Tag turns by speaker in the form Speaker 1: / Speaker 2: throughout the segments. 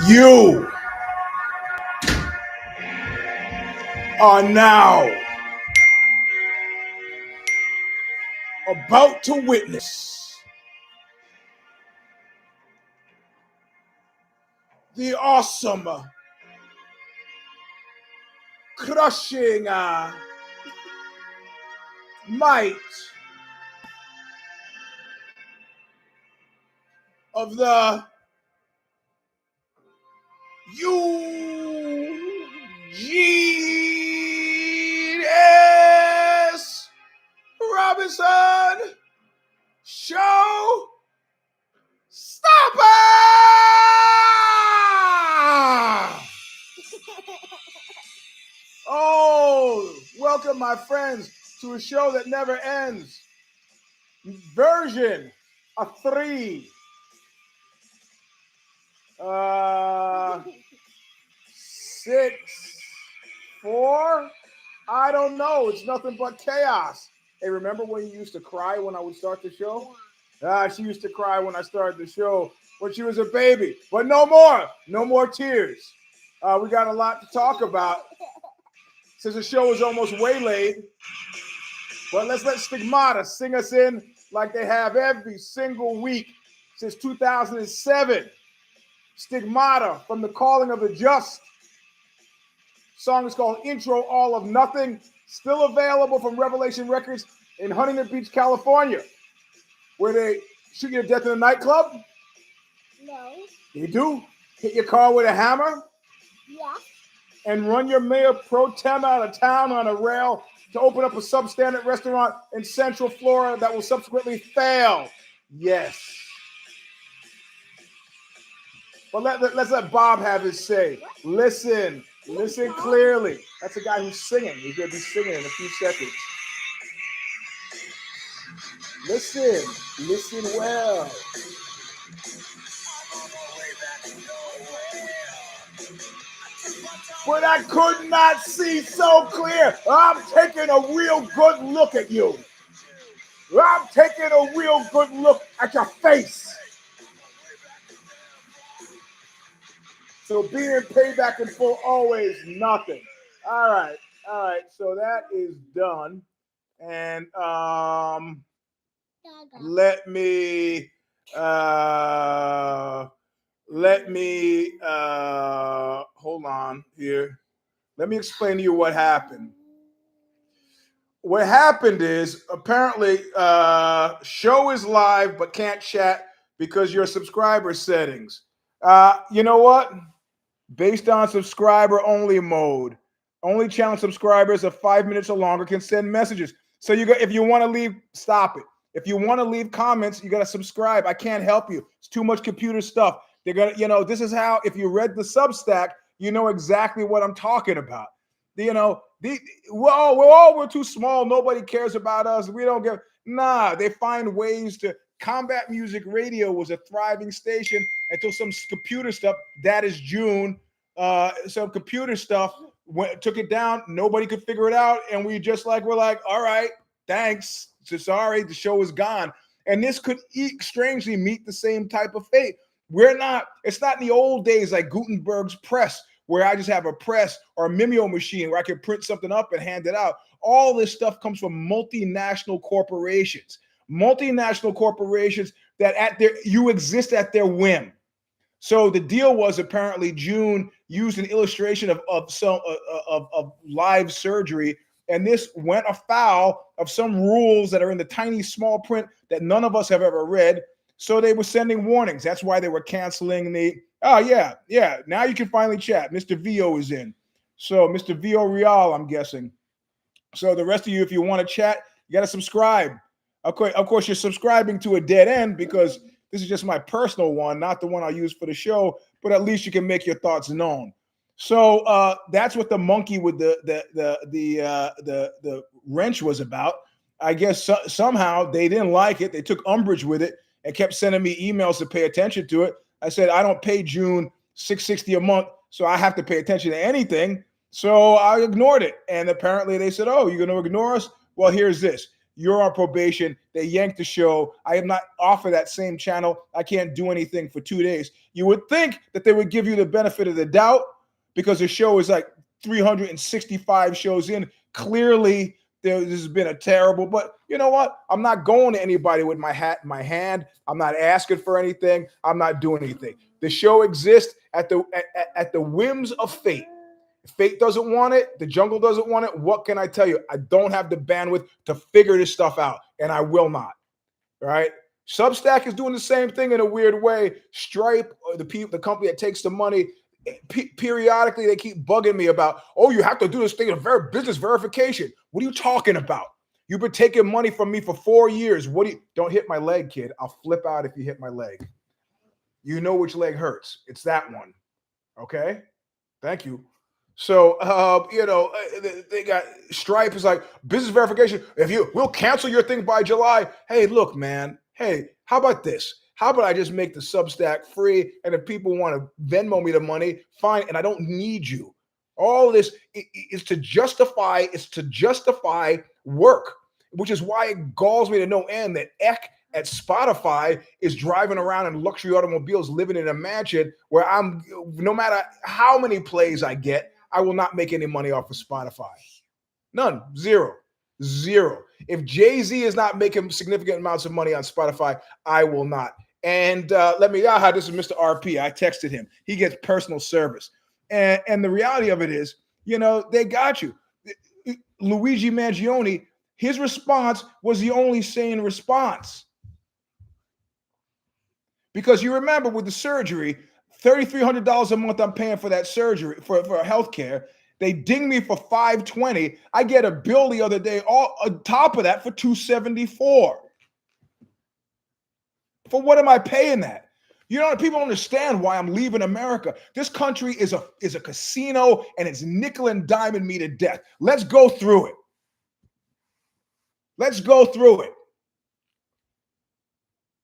Speaker 1: You are now about to witness the awesome, crushing might of the Eugene S. Robinson Show Stomper! Oh, welcome, my friends, to a show that never ends. Version of 3. 6, 4. I don't know. It's nothing but chaos. Hey, remember when you used to cry when I would start the show? She used to cry when I started the show when she was a baby. But no more. No more tears. We got a lot to talk about since the show is almost waylaid. But let's let Stigmata sing us in like they have every single week since 2007. Stigmata from The Calling of the Just. Song is called Intro All of Nothing. Still available from Revelation Records in Huntington Beach, California, where they shoot you to death in a nightclub.
Speaker 2: No.
Speaker 1: They do. Hit your car with a hammer.
Speaker 2: Yeah.
Speaker 1: And run your mayor pro tem out of town on a rail to open up a substandard restaurant in Central Florida that will subsequently fail. Yes. But let's let Bob have his say. Listen clearly. That's the guy who's singing. He's going to be singing in a few seconds. Listen well. But I could not see so clear. I'm taking a real good look at you. I'm taking a real good look at your face. So being payback in full, always nothing. All right. So that is done. And let me hold on here. Let me explain to you what happened. What happened is apparently show is live but can't chat because your subscriber settings. You know what? Based on subscriber only mode, only channel subscribers of 5 minutes or longer can send messages. So if you want to leave, stop it. If you want to leave comments, you got to subscribe. I can't help you. It's too much computer stuff. They're gonna, this is how, if you read the Substack, you know exactly what I'm talking about. We're too small. Nobody cares about us. We don't get. Nah, they find ways to. Combat Music Radio was a thriving station until some computer stuff. That is June. Some computer stuff took it down. Nobody could figure it out, and we're like, all right, thanks. So sorry, the show is gone. And this could strangely meet the same type of fate. It's not in the old days like Gutenberg's press, where I just have a press or a Mimeo machine where I can print something up and hand it out. All this stuff comes from multinational corporations. Multinational corporations that you exist at their whim. So the deal was apparently June used an illustration of live surgery, and this went afoul of some rules that are in the tiny small print that none of us have ever read. So they were sending warnings. That's why they were canceling the. Oh yeah. Now you can finally chat. Mr. VO is in. So Mr. VO Real, I'm guessing. So the rest of you, if you want to chat, you got to subscribe. Okay, of course, you're subscribing to a dead end because this is just my personal one, not the one I'll use for the show. But at least you can make your thoughts known. So that's what the monkey with the wrench was about. I guess somehow they didn't like it. They took umbrage with it and kept sending me emails to pay attention to it. I said I don't pay June $660 a month, so I have to pay attention to anything. So I ignored it, and apparently they said, "Oh, you're going to ignore us? Well, here's this." You're on probation. They yanked the show. I am not off of that same channel. I can't do anything for 2 days. You would think that they would give you the benefit of the doubt because the show is like 365 shows in. Clearly, this has been a terrible, but you know what? I'm not going to anybody with my hat in my hand. I'm not asking for anything. I'm not doing anything. The show exists at the whims of fate. If fate doesn't want it, the jungle doesn't want it. What can I tell you? I don't have the bandwidth to figure this stuff out, and I will not. All right. Substack is doing the same thing in a weird way. Stripe, the company that takes the money, periodically they keep bugging me about, oh, you have to do this thing of business verification. What are you talking about? You've been taking money from me for 4 years. Don't hit my leg, kid. I'll flip out if you hit my leg. You know which leg hurts. It's that one. Okay. Thank you. So, they got Stripe is like business verification. We'll cancel your thing by July. Hey, look, man. Hey, how about this? How about I just make the Substack free? And if people want to Venmo me the money, fine. And I don't need you. All this is to justify. It's to justify work, which is why it galls me to no end that Eck at Spotify is driving around in luxury automobiles, living in a mansion where no matter how many plays I get, I will not make any money off of Spotify. None. Zero. If Jay-Z is not making significant amounts of money on Spotify, I will not. And this is Mr. RP. I texted him. He gets personal service. And the reality of it is, they got you. Luigi Mangione, his response was the only sane response. Because you remember with the surgery, $3,300 a month I'm paying for that surgery, for healthcare. They ding me for $520. I get a bill the other day, all on top of that for $274. For what am I paying that? People don't understand why I'm leaving America. This country is a casino and it's nickel and diming me to death. Let's go through it.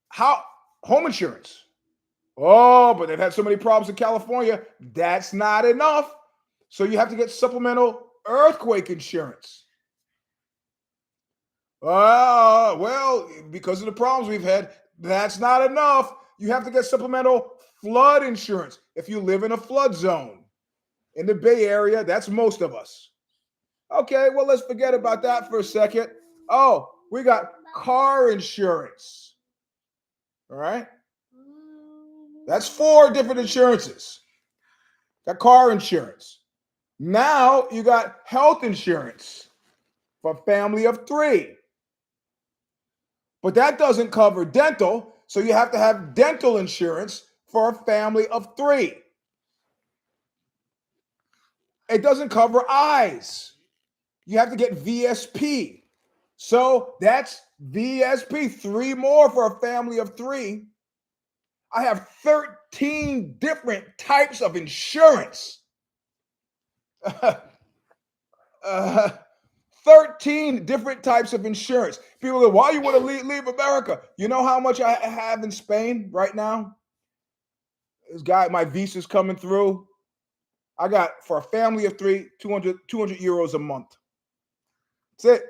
Speaker 1: How? Home insurance. Oh, but they've had so many problems in California. That's not enough. So you have to get supplemental earthquake insurance. Well, because of the problems we've had, that's not enough. You have to get supplemental flood insurance if you live in a flood zone. In the Bay Area, that's most of us. Okay, well, let's forget about that for a second. Oh, we got car insurance. All right. That's 4 different insurances. Got car insurance. Now you got health insurance for a family of 3. But that doesn't cover dental, so you have to have dental insurance for a family of 3. It doesn't cover eyes. You have to get VSP. So that's VSP, 3 more for a family of 3. I have 13 different types of insurance. 13 different types of insurance. People go, why you want to leave America? You know how much I have in Spain right now? This guy, my visa's coming through. I got, for a family of 3, 200 euros a month. That's it.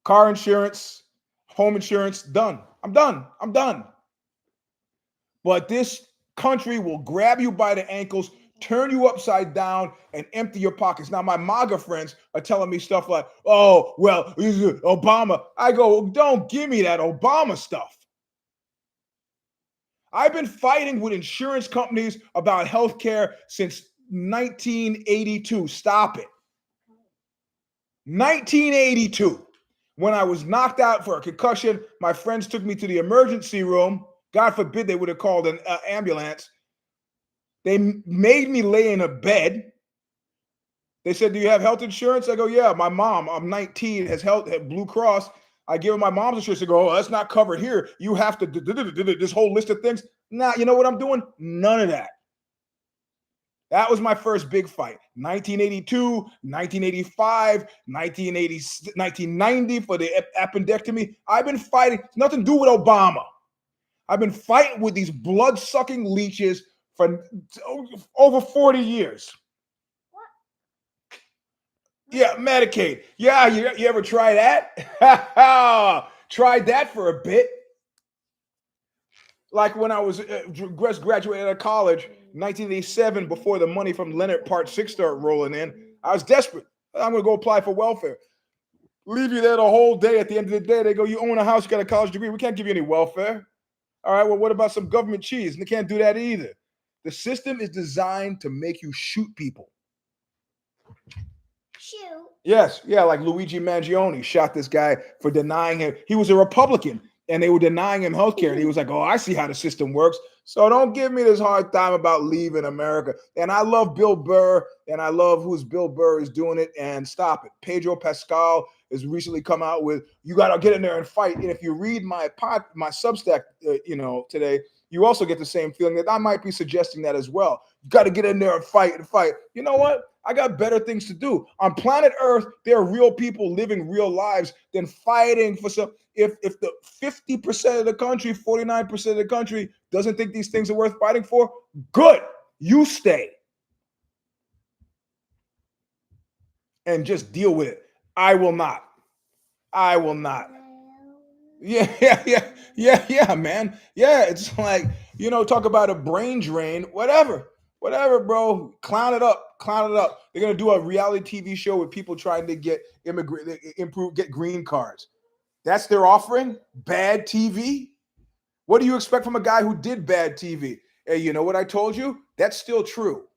Speaker 1: Car insurance, home insurance, done. I'm done. But this country will grab you by the ankles, turn you upside down, and empty your pockets. Now, my MAGA friends are telling me stuff like, oh, well, Obama. I go, don't give me that Obama stuff. I've been fighting with insurance companies about healthcare since 1982. Stop it. 1982. When I was knocked out for a concussion, my friends took me to the emergency room. God forbid they would have called an ambulance. They made me lay in a bed. They said, do you have health insurance? I go, yeah, my mom, I'm 19, has Blue Cross. I give her my mom's insurance. They go, oh, that's not covered here. You have to, this whole list of things. Nah, you know what I'm doing? None of that. That was my first big fight. 1982, 1985, 1990 for the appendectomy. I've been fighting. Nothing to do with Obama. I've been fighting with these blood-sucking leeches for over 40 years. Yeah, Medicaid. Yeah, you ever try that? Tried that for a bit. Like when I was graduated out of college, 1987, before the money from Leonard Part 6 started rolling in, I was desperate. I'm going to go apply for welfare. Leave you there the whole day. At the end of the day, they go, you own a house, you got a college degree. We can't give you any welfare. All right, well, what about some government cheese? And they can't do that either. The system is designed to make you shoot people.
Speaker 2: Shoot.
Speaker 1: Yes, yeah, like Luigi Mangione shot this guy for denying him. He was a Republican and they were denying him health care. And he was like, oh, I see how the system works. So don't give me this hard time about leaving America. And I love Bill Burr and I love who's Bill Burr is doing it. And stop it. Pedro Pascal has recently come out with, you got to get in there and fight. And if you read my Substack, today, you also get the same feeling that I might be suggesting that as well. You got to get in there and fight and fight. You know what? I got better things to do. On planet Earth, there are real people living real lives than fighting for some. If the 50% of the country, 49% of the country doesn't think these things are worth fighting for, good. You stay. And just deal with it. I will not. I will not. Yeah, man. Yeah, it's like, talk about a brain drain, whatever, bro. Clown it up. They're going to do a reality TV show with people trying to get get green cards. That's their offering? Bad TV? What do you expect from a guy who did bad TV? Hey, you know what I told you? That's still true.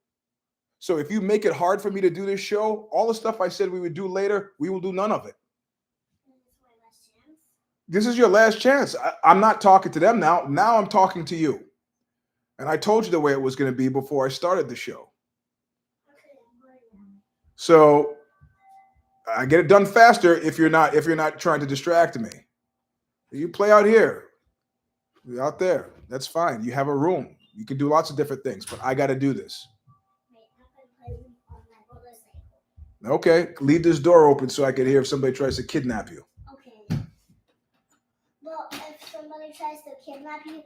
Speaker 1: So if you make it hard for me to do this show, all the stuff I said we would do later, we will do none of it. This is your last chance. I'm not talking to them now. Now I'm talking to you. And I told you the way it was going to be before I started the show. So I get it done faster if you're not trying to distract me. You play out here. You're out there. That's fine. You have a room. You can do lots of different things, but I got to do this. Okay, leave this door open so I can hear if somebody tries to kidnap you.
Speaker 2: Okay. Well, if somebody tries to kidnap you,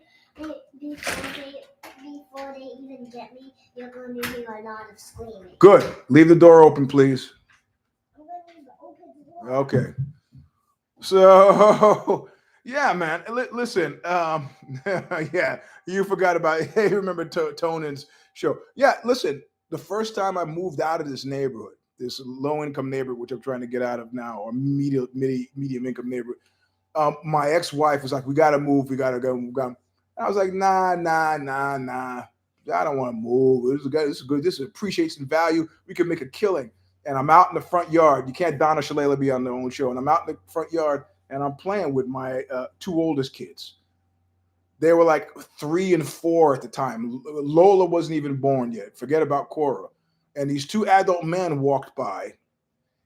Speaker 2: before they even get me, you're going to be hearing a lot of screaming.
Speaker 1: Good. Leave the door open, please.
Speaker 2: I'm going to leave the open door.
Speaker 1: Okay. So, yeah, man. Listen, yeah, you forgot about, hey, remember Tonan's show. Yeah, listen, the first time I moved out of this neighborhood, this low-income neighborhood, which I'm trying to get out of now, or medium-income neighborhood, my ex-wife was like, we got to move. We got to go. I was like, nah. I don't want to move. This is good. This appreciates in value. We can make a killing. And I'm out in the front yard. You can't Donna Shalala be on their own show. And I'm out in the front yard and I'm playing with my two oldest kids. They were like 3 and 4 at the time. Lola wasn't even born yet. Forget about Cora. And these 2 adult men walked by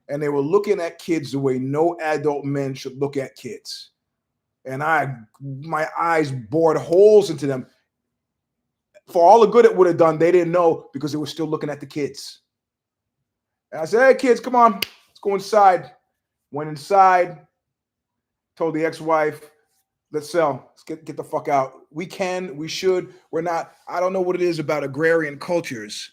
Speaker 1: and they were looking at kids the way no adult men should look at kids. And my eyes bored holes into them. For all the good it would have done, they didn't know because they were still looking at the kids. And I said, hey, kids, come on. Let's go inside. Went inside. Told the ex-wife, let's sell. Let's get the fuck out. We can. We should. We're not. I don't know what it is about agrarian cultures,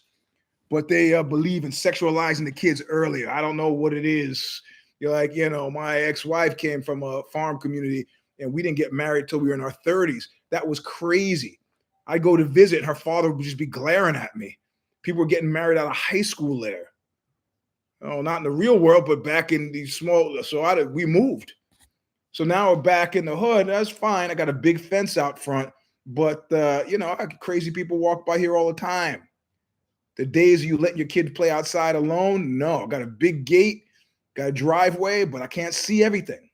Speaker 1: but they believe in sexualizing the kids earlier. I don't know what it is. You're like, my ex-wife came from a farm community and we didn't get married till we were in our 30s. That was crazy. I'd go to visit and her father would just be glaring at me. People were getting married out of high school there. Oh, not in the real world, but back in these small. So we moved. So now we're back in the hood. That's fine. I got a big fence out front, but crazy people walk by here all the time. The days you let your kid play outside alone, no. I got a big gate, got a driveway, but I can't see everything.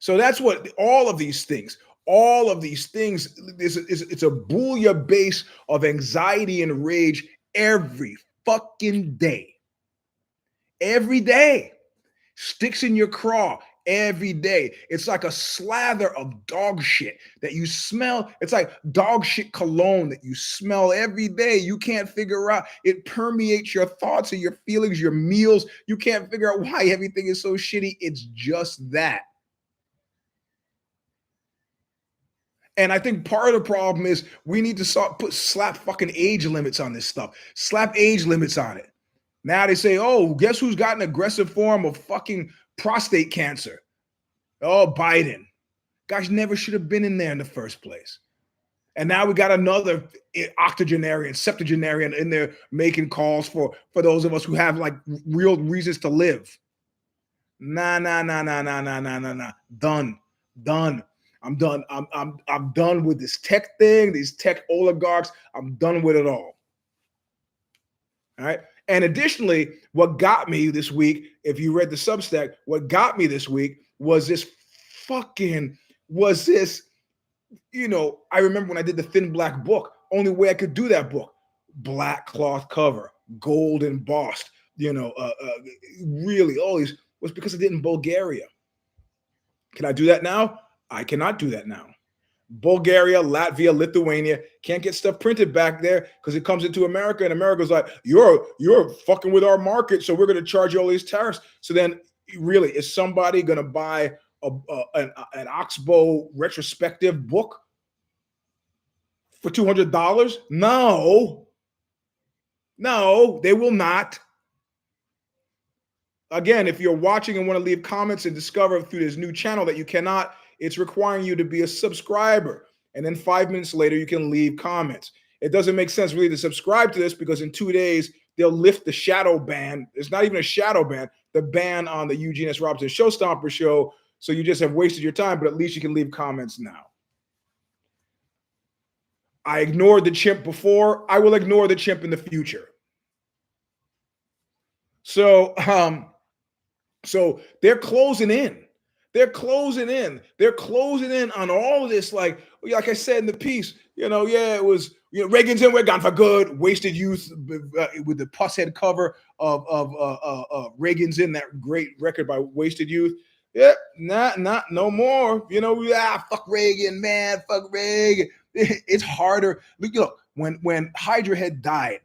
Speaker 1: So that's what all of these things. It's a booyah base of anxiety and rage every fucking day. Every day. Sticks in your craw every day. It's like a slather of dog shit that you smell. It's like dog shit cologne that you smell every day. You can't figure out. It permeates your thoughts and your feelings, your meals. You can't figure out why everything is so shitty. It's just that. And I think part of the problem is we need to slap fucking age limits on this stuff. Slap age limits on it. Now they say, oh, guess who's got an aggressive form of fucking prostate cancer? Oh, Biden. Gosh, never should have been in there in the first place. And now we got another octogenarian, septuagenarian in there making calls for those of us who have like real reasons to live. Nah. Done. I'm done. I'm done with this tech thing, these tech oligarchs. I'm done with it all. All right. And additionally, what got me this week, if you read the Substack, what got me this week was this, I remember when I did the Thin Black book, only way I could do that book, black cloth cover, gold embossed, really all these, was because I did it in Bulgaria. Can I do that now? I cannot do that now. Bulgaria, Latvia, Lithuania can't get stuff printed back there because it comes into America, and America's like, you're fucking with our market, so we're going to charge you all these tariffs. So then, really, is somebody going to buy an Oxbow retrospective book for $200? No, they will not. Again, if you're watching and want to leave comments and discover through this new channel that you cannot, it's requiring you to be a subscriber. And then 5 minutes later, you can leave comments. It doesn't make sense really to subscribe to this because in 2 days, they'll lift the shadow ban. It's not even a shadow ban, the ban on the Eugene S. Robinson Show Stomper show. So you just have wasted your time, but at least you can leave comments now. I ignored the chimp before. I will ignore the chimp in the future. So they're closing in. They're closing in on all of this. Like I said in the piece, it was, Reagan's in, we're gone for good. Wasted Youth with the pusshead cover of Reagan's in, that great record by Wasted Youth. Yeah, no more. Fuck Reagan, man, fuck Reagan. It's harder. Look, when Hydra Head died,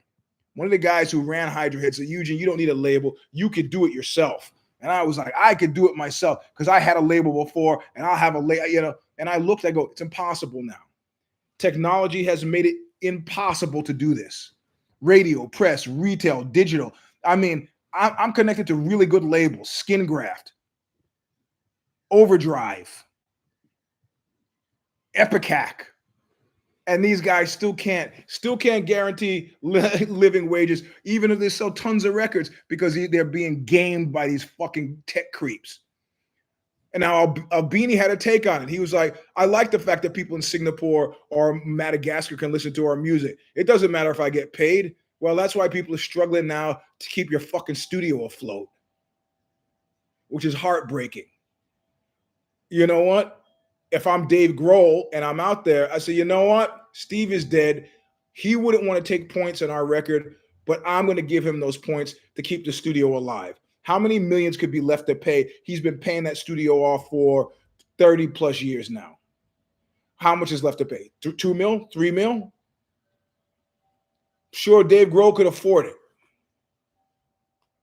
Speaker 1: one of the guys who ran Hydra Head said, Eugene, you don't need a label. You could do it yourself. And I was like, I could do it myself because I had a label before and I'll have a label, and I looked, I go, it's impossible now. Technology has made it impossible to do this. Radio, press, retail, digital. I mean, I'm connected to really good labels, Skin Graft, Overdrive, Epicac. And these guys still can't guarantee living wages, even if they sell tons of records, because they're being gamed by these fucking tech creeps. And now Albini had a take on it. He was like, I like the fact that people in Singapore or Madagascar can listen to our music. It doesn't matter if I get paid. Well, that's why people are struggling now to keep your fucking studio afloat, which is heartbreaking. You know what? If I'm Dave Grohl and I'm out there, I say, you know what? Steve is dead. He wouldn't want to take points on our record, but I'm going to give him those points to keep the studio alive. How many millions could be left to pay? He's been paying that studio off for 30 plus years now. How much is left to pay? 2 mil? 3 mil? Sure, Dave Grohl could afford it.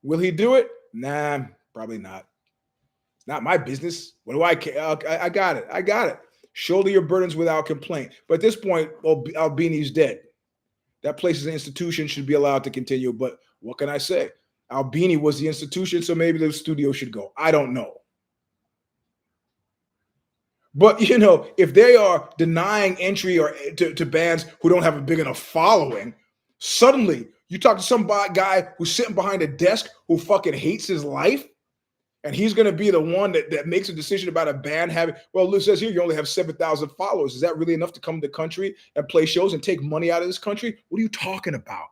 Speaker 1: Will he do it? Nah, probably not. It's not my business. What do I care? I got it. Shoulder your burdens without complaint. But at this point, Albini's dead. That place is an institution, should be allowed to continue. But what can I say? Albini was the institution, so maybe the studio should go. I don't know. But, if they are denying entry or to bands who don't have a big enough following, suddenly you talk to some guy who's sitting behind a desk who fucking hates his life, and he's going to be the one that makes a decision about a band having, well, it says here you only have 7,000 followers. Is that really enough to come to the country and play shows and take money out of this country? What are you talking about?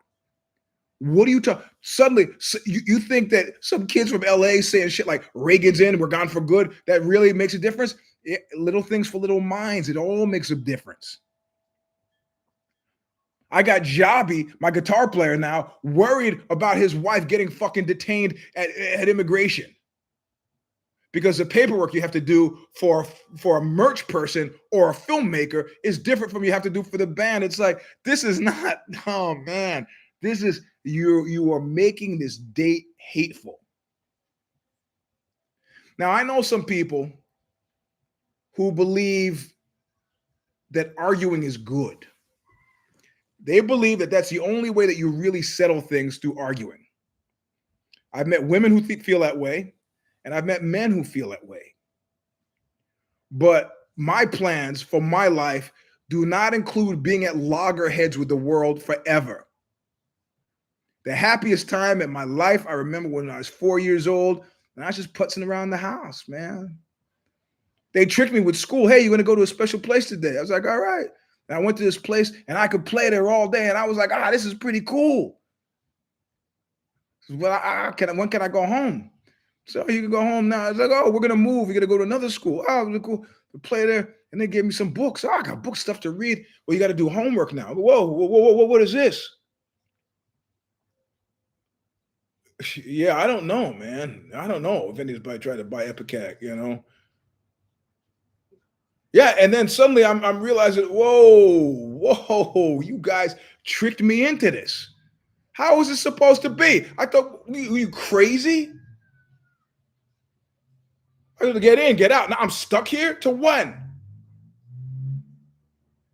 Speaker 1: Suddenly, you think that some kids from LA saying shit like Reagan's in, we're gone for good, that really makes a difference? Little things for little minds. It all makes a difference. I got Jabi, my guitar player now, worried about his wife getting fucking detained at immigration. Because the paperwork you have to do for a merch person or a filmmaker is different from you have to do for the band. It's like, this is not, oh man, this is, you are making this date hateful. Now, I know some people who believe that arguing is good. They believe that that's the only way that you really settle things, through arguing. I've met women who feel that way, and I've met men who feel that way. But my plans for my life do not include being at loggerheads with the world forever. The happiest time in my life, I remember when I was 4 years old, and I was just putzing around the house, man. They tricked me with school. Hey, you're going to go to a special place today. I was like, all right. And I went to this place, and I could play there all day, and I was like, this is pretty cool. Well, when can I go home? So you can go home now. I was like, oh, we're going to move. We're going to go to another school. Oh, it was cool to play there. And they gave me some books. Oh, I got book stuff to read. Well, you got to do homework now. Whoa, what is this? Yeah, I don't know, man. I don't know if anybody tried to buy Epicac, you know. Yeah, and then suddenly I'm realizing, whoa, you guys tricked me into this. How was it supposed to be? I thought, were you crazy? I got to get in, get out. Now I'm stuck here to when?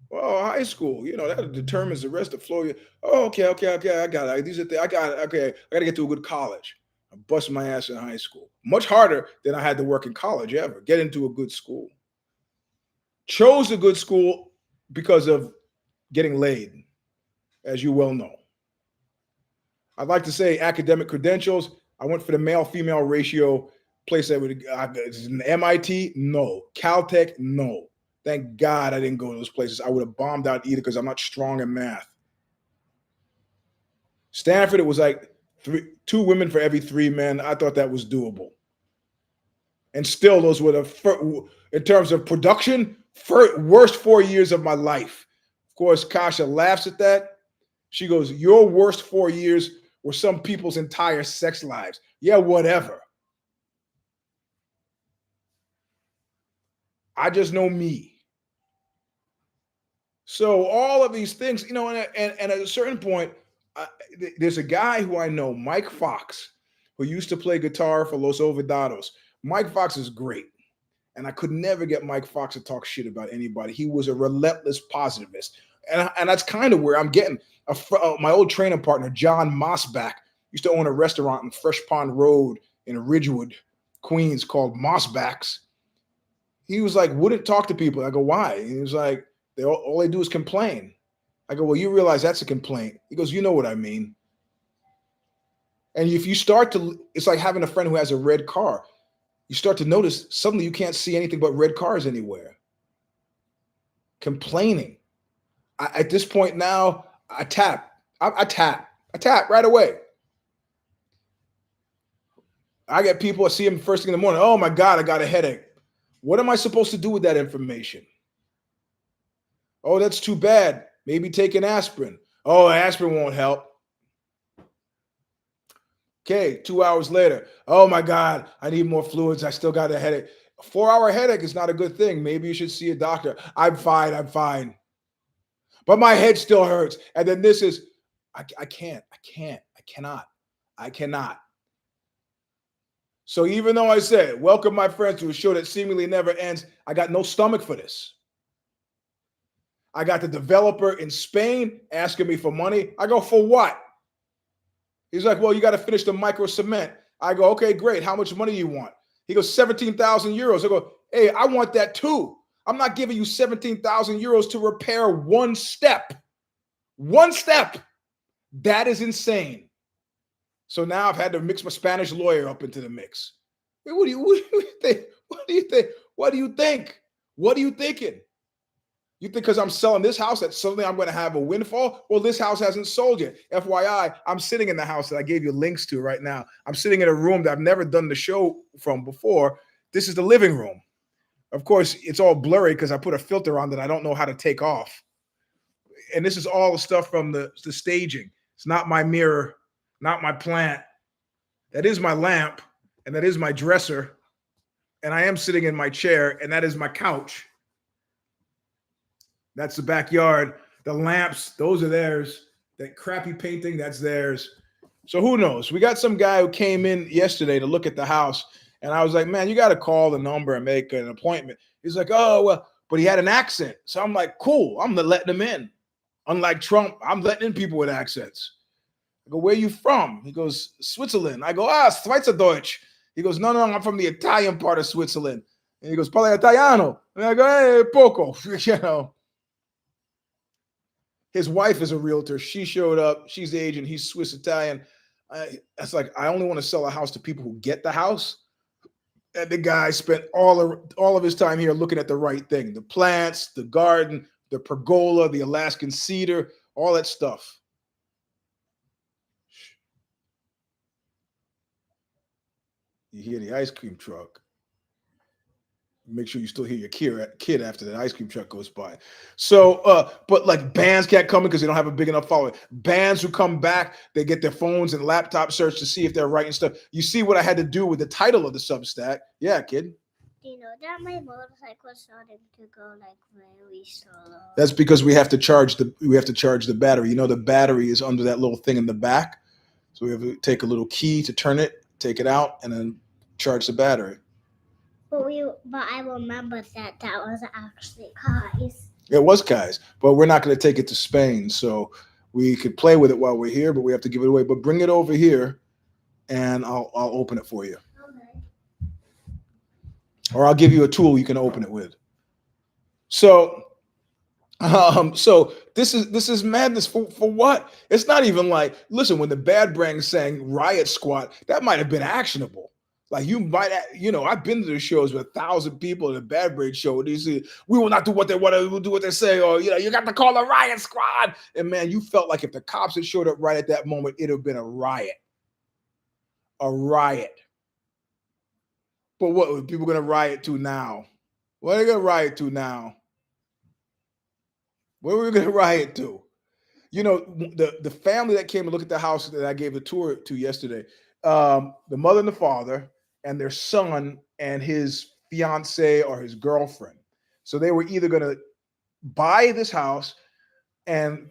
Speaker 1: Well, high school, you know, that determines the rest of Florida. Oh, okay, I got it. These are I got it. Okay, I got to get to a good college. I busted my ass in high school. Much harder than I had to work in college ever. Get into a good school. Chose a good school because of getting laid, as you well know. I'd like to say academic credentials. I went for the male-female ratio place that would MIT, no. Caltech, no. Thank God I didn't go to those places. I would have bombed out either because I'm not strong in math. Stanford, it was like 2 women for every 3 men. I thought that was doable. And still, those were in terms of production, worst 4 years of my life. Of course, Kasha laughs at that. She goes, your worst 4 years were some people's entire sex lives. Yeah, whatever. I just know me. So all of these things, you know, and at a certain point, there's a guy who I know, Mike Fox, who used to play guitar for Los Olvidados. Mike Fox is great. And I could never get Mike Fox to talk shit about anybody. He was a relentless positivist. And that's kind of where I'm getting. My old training partner, John Mossback, used to own a restaurant in Fresh Pond Road in Ridgewood, Queens, called Mossback's. He was like, wouldn't talk to people. I go, why? He was like, all they do is complain. I go, well, you realize that's a complaint. He goes, you know what I mean. And if you start to, it's like having a friend who has a red car. You start to notice suddenly you can't see anything but red cars anywhere. Complaining. At this point now, I tap right away. I get people, I see them first thing in the morning. Oh my God, I got a headache. What am I supposed to do with that information? Oh, that's too bad. Maybe take an aspirin. Oh, aspirin won't help. Okay, 2 hours later. Oh my God, I need more fluids. I still got a headache. A 4-hour headache is not a good thing. Maybe you should see a doctor. I'm fine. But my head still hurts. And then this is, I cannot. So even though I said, welcome my friends to a show that seemingly never ends, I got no stomach for this. I got the developer in Spain asking me for money. I go, for what? He's like, well, you got to finish the micro cement. I go, okay, great. How much money do you want? He goes, 17,000 euros. I go, hey, I want that too. I'm not giving you 17,000 euros to repair one step. One step. That is insane. So now I've had to mix my Spanish lawyer up into the mix. What do you think? What do you think? What are you thinking? You think because I'm selling this house that suddenly I'm going to have a windfall? Well, this house hasn't sold yet. FYI, I'm sitting in the house that I gave you links to right now. I'm sitting in a room that I've never done the show from before. This is the living room. Of course, it's all blurry because I put a filter on that I don't know how to take off. And this is all the stuff from the staging. It's not my mirror, not my plant. That is my lamp, and that is my dresser. And I am sitting in my chair, and that is my couch. That's the backyard. The lamps, those are theirs. That crappy painting, that's theirs. So who knows? We got some guy who came in yesterday to look at the house. And I was like, man, you got to call the number and make an appointment. He's like, oh, well, but he had an accent. So I'm like, cool, I'm letting him in. Unlike Trump, I'm letting in people with accents. I go, where are you from? He goes, Switzerland. I go, Schweizerdeutsch. He goes, no, I'm from the Italian part of Switzerland. And he goes, parla italiano. And I go, hey, poco. You know. His wife is a realtor. She showed up. She's Asian. He's Swiss Italian. It's like, I only want to sell a house to people who get the house. And the guy spent all of his time here looking at the right thing: the plants, the garden, the pergola, the Alaskan cedar, all that stuff. You hear the ice cream truck. Make sure you still hear your kid after that ice cream truck goes by. So, but like bands can't come in because they don't have a big enough following. Bands who come back, they get their phones and laptop search to see if they're writing stuff. You see what I had to do with the title of the Substack? Yeah, kid.
Speaker 2: Do you know that my motorcycle is starting to go like very slow?
Speaker 1: That's because we have to charge the battery. You know, the battery is under that little thing in the back. So we have to take a little key to turn it, take it out, and then charge the battery.
Speaker 2: But I remember that was actually Kai's.
Speaker 1: It was Kai's, but we're not going to take it to Spain. So we could play with it while we're here, but we have to give it away. But bring it over here, and I'll open it for you.
Speaker 2: Okay.
Speaker 1: Or I'll give you a tool you can open it with. So this is madness for what? It's not even like, listen, when the Bad Brain sang Riot Squad, that might have been actionable. Like you might, I've been to the shows with 1,000 people at a Bad Brain show. And say, we will not do what they want to, we'll do what they say, or you got to call a riot squad. And man, you felt like if the cops had showed up right at that moment, it'd have been a riot. A riot. But what are people going to riot to now? What are they going to riot to now? What are we going to riot to? The family that came to look at the house that I gave the tour to yesterday, the mother and the father and their son and his fiance or his girlfriend. So they were either going to buy this house and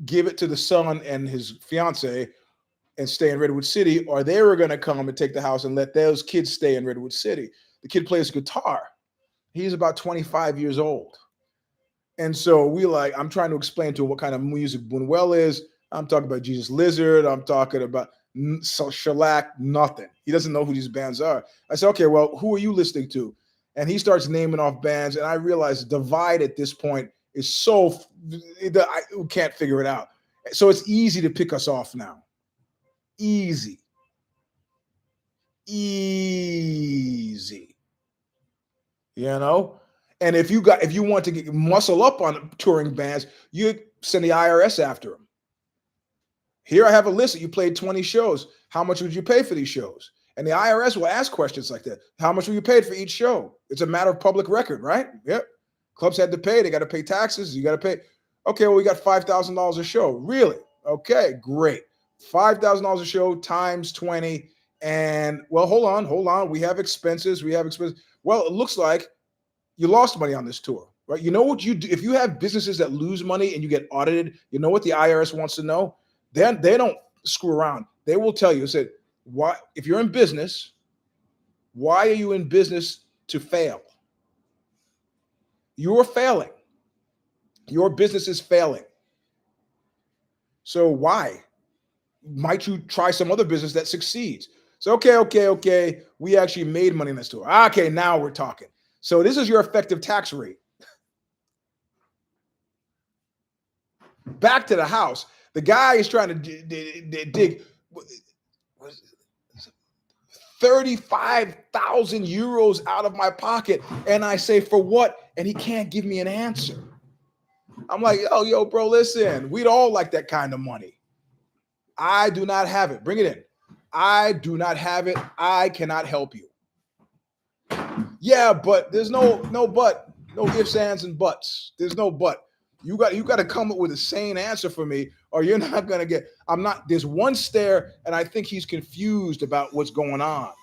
Speaker 1: give it to the son and his fiance and stay in Redwood City, or they were going to come and take the house and let those kids stay in Redwood City. The kid plays guitar. He's about 25 years old. And so I'm trying to explain to him what kind of music Buñuel is. I'm talking about Jesus Lizard. I'm talking about Shellac, nothing. He doesn't know who these bands are. I said, okay, well, who are you listening to? And he starts naming off bands. And I realize Divide at this point is so, I can't figure it out. So it's easy to pick us off now. Easy. And if you want to muscle up on touring bands, you send the IRS after them. Here I have a list that you played 20 shows. How much would you pay for these shows? And the IRS will ask questions like that. How much were you paid for each show? It's a matter of public record, right? Yep. Clubs had to pay. They got to pay taxes. You got to pay. Okay, well, we got $5,000 a show. Really? Okay, great. $5,000 a show times 20. And, well, hold on. We have expenses. Well, it looks like you lost money on this tour, right? You know what you do? If you have businesses that lose money and you get audited, you know what the IRS wants to know? Then they don't screw around. They will tell you, say, why, if you're in business, why are you in business to fail? You're failing. Your business is failing. So why? Might you try some other business that succeeds? So, okay. We actually made money in this tour. Okay, now we're talking. So this is your effective tax rate. Back to the house. The guy is trying to dig 35,000 euros out of my pocket. And I say, for what? And he can't give me an answer. I'm like, yo, bro, listen, we'd all like that kind of money. I do not have it. Bring it in. I do not have it. I cannot help you. Yeah, but there's no but, no ifs, ands, and buts. There's no but. You got to come up with a sane answer for me, or you're not gonna get. There's one stare, and I think he's confused about what's going on.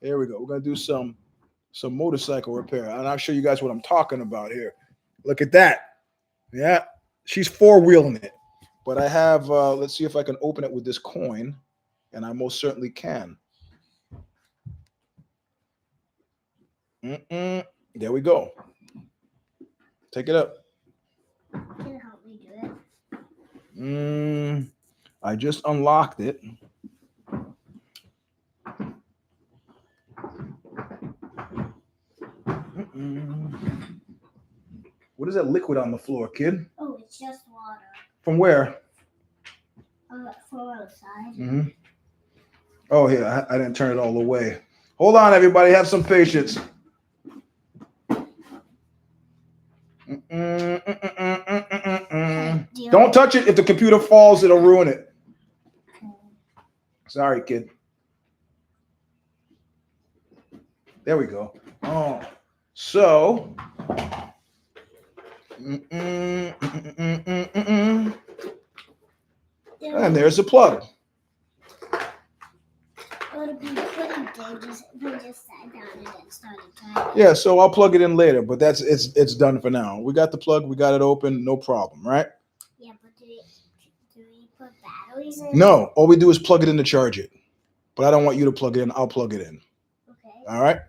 Speaker 1: There we go. We're gonna do some motorcycle repair, and I'll show you guys what I'm talking about here. Look at that. Yeah, she's four-wheeling it. But I have. Let's see if I can open it with this coin, and I most certainly can. There we go. Take it up.
Speaker 2: Can you help me do it?
Speaker 1: I just unlocked it. What is that liquid on the floor, kid?
Speaker 2: Oh, it's just water.
Speaker 1: From where?
Speaker 2: From outside.
Speaker 1: Mm-hmm. Oh, yeah, I didn't turn it all the way. Hold on, everybody. Have some patience. Don't touch it. If the computer falls, it'll ruin it. Sorry, kid. There we go. Oh, so. And there's the plug.
Speaker 2: It would be pretty dangerous if we just sat down and then started driving.
Speaker 1: Yeah, so I'll plug it in later, but it's done for now. We got the plug, we got it open, no problem, right?
Speaker 2: Yeah, but do we put batteries in?
Speaker 1: No, all we do is plug it in to charge it. But I don't want you to plug it in. I'll plug it in.
Speaker 2: Okay.
Speaker 1: All right?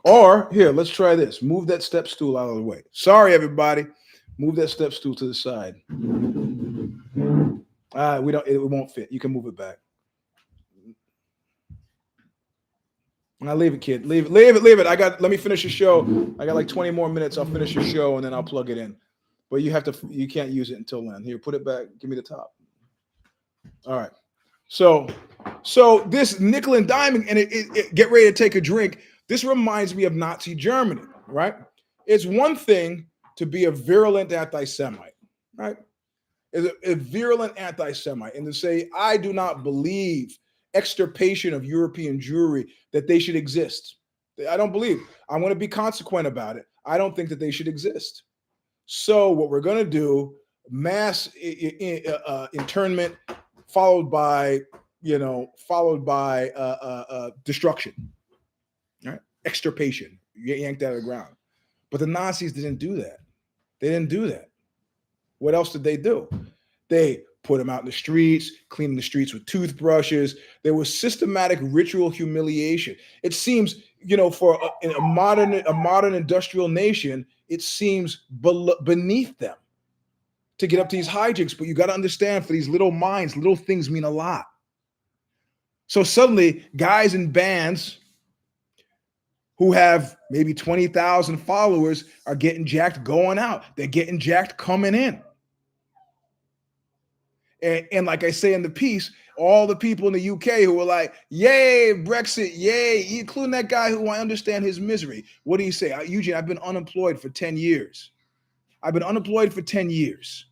Speaker 1: Or, here, let's try this. Move that step stool out of the way. Sorry, everybody. Move that step stool to the side. It won't fit. You can move it back. Now leave it, kid. Leave it. Let me finish the show. I got like 20 more minutes. I'll finish your show and then I'll plug it in. But you can't use it until then. Here, put it back. Give me the top. All right. So this nickel and diamond, and it get ready to take a drink. This reminds me of Nazi Germany, right? It's one thing to be a virulent anti-Semite, right? Is a virulent anti-Semite, and to say, I do not believe extirpation of European Jewry, that they should exist. I don't believe. I want to be consequent about it. I don't think that they should exist. So what we're going to do, mass internment followed by destruction, right? Extirpation, yanked out of the ground. But the Nazis didn't do that. They didn't do that. What else did they do? They put them out in the streets, cleaning the streets with toothbrushes. There was systematic ritual humiliation. It seems, for a modern industrial nation, it seems beneath them to get up to these hijinks. But you got to understand, for these little minds, little things mean a lot. So suddenly, guys in bands who have maybe 20,000 followers are getting jacked going out. They're getting jacked coming in. And like I say in the piece, all the people in the UK who were like, yay, Brexit, yay, including that guy who I understand his misery. What do you say? Eugene, I've been unemployed for 10 years. I've been unemployed for 10 years.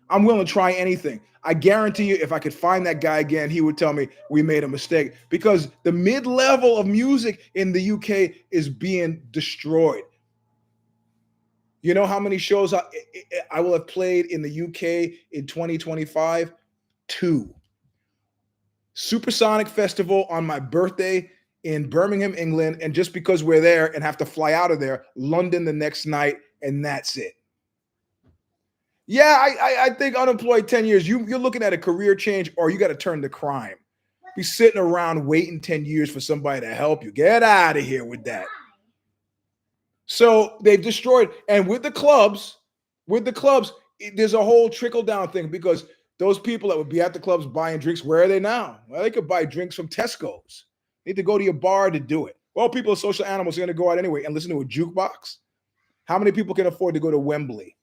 Speaker 1: I'm willing to try anything. I guarantee you, if I could find that guy again, he would tell me we made a mistake, because the mid-level of music in the UK is being destroyed. You know how many shows I will have played in the UK in 2025? 2. Supersonic Festival on my birthday in Birmingham, England, and just because we're there and have to fly out of there, London the next night, and that's it. Yeah, I think unemployed 10 years, you're looking at a career change, or you got to turn to crime. Be sitting around waiting 10 years for somebody to help you. Get out of here with that. So they've destroyed, and with the clubs, there's a whole trickle down thing, because those people that would be at the clubs buying drinks, where are they now? Well, they could buy drinks from Tesco's. They need to go to your bar to do it. Well, people are social animals, are going to go out anyway and listen to a jukebox. How many people can afford to go to Wembley?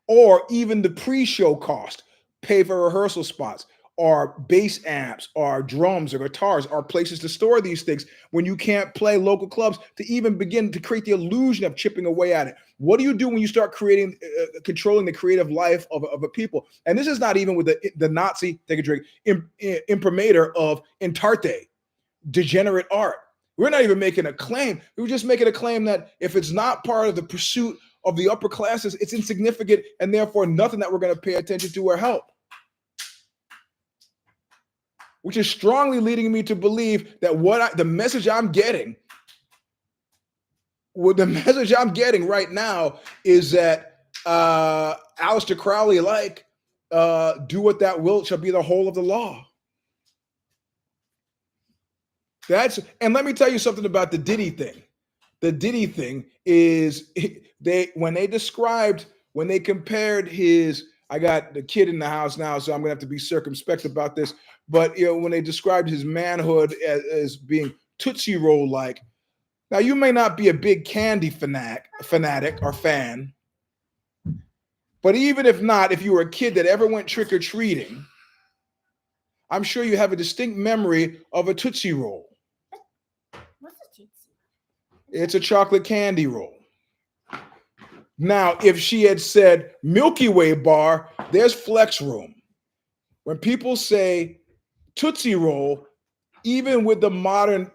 Speaker 1: Or even the pre-show cost, pay for rehearsal spots, or bass amps, or drums, or guitars, or places to store these things when you can't play local clubs to even begin to create the illusion of chipping away at it. What do you do when you start controlling the creative life of a people? And this is not even with the Nazi, take a drink, imprimatur of Entarte, degenerate art. We're not even making a claim. We're just making a claim that if it's not part of the pursuit of the upper classes, it's insignificant, and therefore nothing that we're going to pay attention to or help. Which is strongly leading me to believe that the message I'm getting right now is that Aleister Crowley, do what that will shall be the whole of the law. And let me tell you something about the Diddy thing. The Diddy thing is when they compared his. I got the kid in the house now, so I'm gonna have to be circumspect about this. But when they described his manhood as being Tootsie Roll like. Now you may not be a big candy fanatic or fan, but even if not, if you were a kid that ever went trick or treating, I'm sure you have a distinct memory of a Tootsie Roll.
Speaker 2: What's a Tootsie?
Speaker 1: It's a chocolate candy roll. Now, if she had said Milky Way bar, there's flex room. When people say Tootsie Roll, even with the modern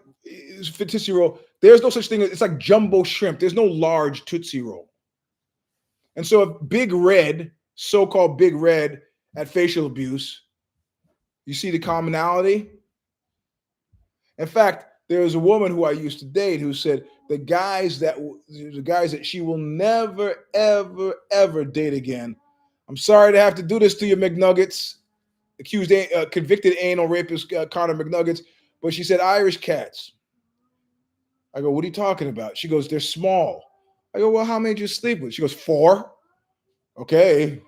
Speaker 1: Tootsie Roll, there's no such thing. It's like jumbo shrimp. There's no large Tootsie Roll. And so if Big Red, so-called Big Red at facial abuse, you see the commonality? In fact, there was a woman who I used to date who said the guys that she will never, ever, ever date again. I'm sorry to have to do this to you, McNuggets. Convicted anal rapist Connor McNuggets. But she said Irish cats. I go, what are you talking about? She goes, they're small. I go, well, how many did you sleep with? She goes, 4. Okay.